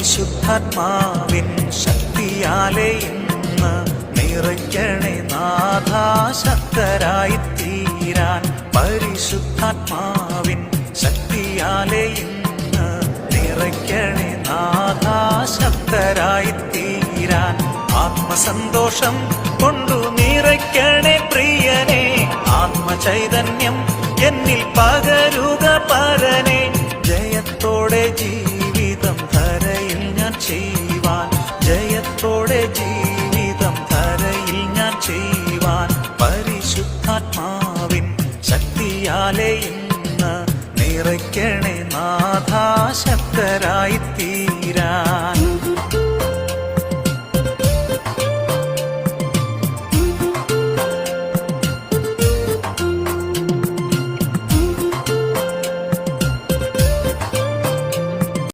പരിശുദ്ധാത്മാവിൻ ശക്തിയാലെ ഇന്ന് നിറയ്ക്കണേ നാഥാ ശക്തരായി തീരാൻ. പരിശുദ്ധാത്മാവിൻ ശക്തിയാലെ ഇന്ന് നിറയ്ക്കണേ നാഥാ ശക്തരായി തീരാൻ. ആത്മസന്തോഷം കൊണ്ടു നിറയ്ക്കണേ പ്രിയനെ, ആത്മചൈതന്യം എന്നിൽ പകരുക പരനെ. ജയത്തോടെ ജീവിതം ധരയിൽ ഞാൻ ചെയ്യുവാൻ, ജയത്തോടെ ജീവിതം ധരയിൽ ഞാൻ ചെയ്യുവാൻ. പരിശുദ്ധാത്മാവിൻ ശക്തിയാലെ ഇന്ന് നിറയ്ക്കണേ നാഥാ ശക്തരായി തീരാൻ.